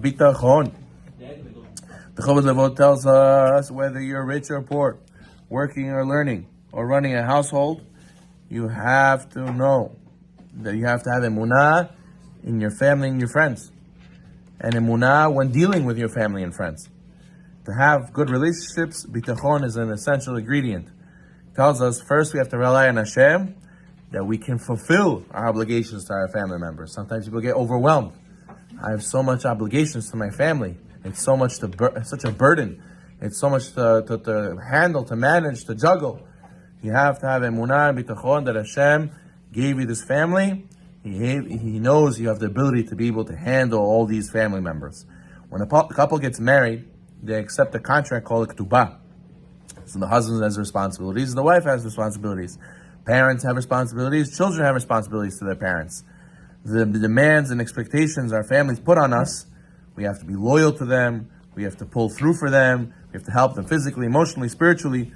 Bitachon. The Chovot Levot tells us whether you're rich or poor, working or learning, or running a household, you have to know that you have to have emunah in your family and your friends, and emunah when dealing with your family and friends. To have good relationships, bitachon is an essential ingredient. It tells us first we have to rely on Hashem, that we can fulfill our obligations to our family members. Sometimes people get overwhelmed. I have so much obligations to my family. It's so much such a burden. It's so much to handle, to manage, to juggle. You have to have emunah and bitachon that Hashem gave you this family. He knows you have the ability to be able to handle all these family members. When a couple gets married, they accept a contract called a ketubah. So the husband has responsibilities, the wife has responsibilities. Parents have responsibilities, children have responsibilities to their parents. The demands and expectations our families put on us, we have to be loyal to them, we have to pull through for them, we have to help them physically, emotionally, spiritually.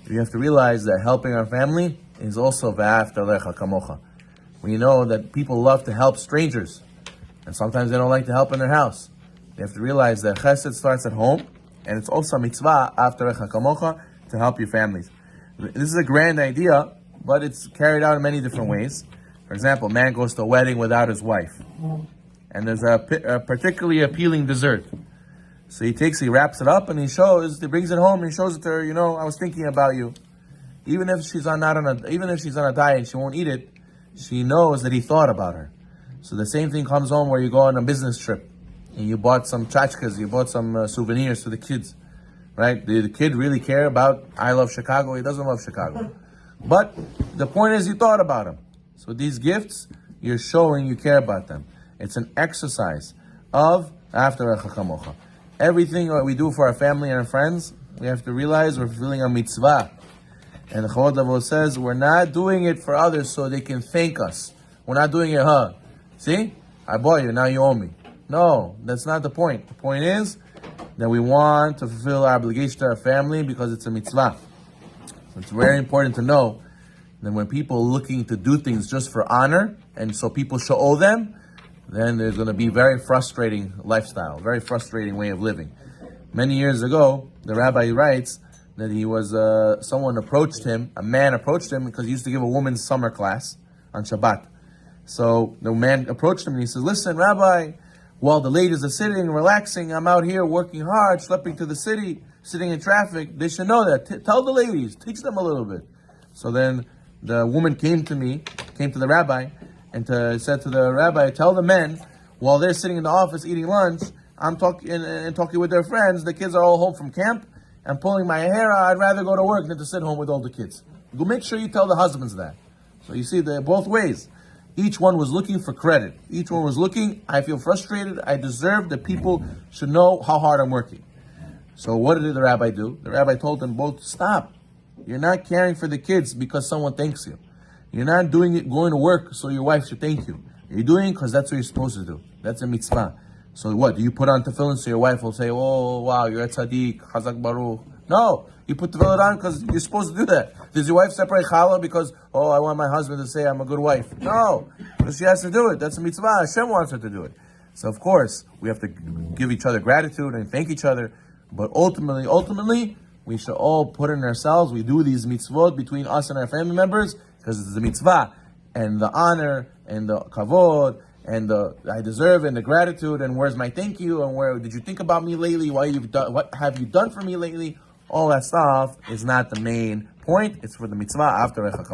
We have to realize that helping our family is also v'ahavta lecha kamocha. We know that people love to help strangers, and sometimes they don't like to help in their house. You have to realize that chesed starts at home, and it's also a mitzvah after lecha kamocha to help your families. This is a grand idea, but it's carried out in many different ways. For example, a man goes to a wedding without his wife, and there's a particularly appealing dessert. So he wraps it up, and he brings it home, and he shows it to her. I was thinking about you. Even if she's on a diet and she won't eat it, she knows that he thought about her. So the same thing comes home where you go on a business trip, and you bought some tchotchkes, you bought some souvenirs for the kids, right? The kid really care about I love Chicago? He doesn't love Chicago. But the point is you thought about him. So these gifts, you're showing you care about them. It's an exercise of after Chachamocha. Everything that we do for our family and our friends, we have to realize we're fulfilling a mitzvah. And the Chovot Levot says we're not doing it for others so they can thank us. We're not doing it, see? I bought you, now you owe me. No, that's not the point. The point is that we want to fulfill our obligation to our family because it's a mitzvah. So it's very important to know that when people are looking to do things just for honor, and so people should owe them, then there's going to be very frustrating lifestyle, very frustrating way of living. Many years ago, the rabbi writes that a man approached him because he used to give a woman's summer class on Shabbat. So the man approached him and he says, listen, Rabbi, while the ladies are sitting, relaxing, I'm out here working hard, schlepping to the city, sitting in traffic. They should know that. Tell the ladies, teach them a little bit. So then the woman came to the rabbi, and said to the rabbi, tell the men, while they're sitting in the office eating lunch, I'm talking with their friends, the kids are all home from camp, I'm pulling my hair out, I'd rather go to work than to sit home with all the kids. Go make sure you tell the husbands that. So you see, they're both ways. Each one was looking for credit. Each one was looking, I feel frustrated, I deserve that people should know how hard I'm working. So what did the rabbi do? The rabbi told them both, stop. You're not caring for the kids because someone thanks you. You're not doing it going to work so your wife should thank you. You're doing it because that's what you're supposed to do. That's a mitzvah. So what? Do you put on tefillin so your wife will say, oh, wow, you're a tzaddik, chazak baruch? No. You put tefillin on because you're supposed to do that. Does your wife separate challah because, I want my husband to say I'm a good wife? No. Because she has to do it. That's a mitzvah. Hashem wants her to do it. So of course, we have to give each other gratitude and thank each other. But ultimately, we should all put in ourselves. We do these mitzvot between us and our family members because it's the mitzvah and the honor and the kavod and the I deserve and the gratitude and where's my thank you and where did you think about me lately? What have you done for me lately? All that stuff is not the main point. It's for the mitzvah after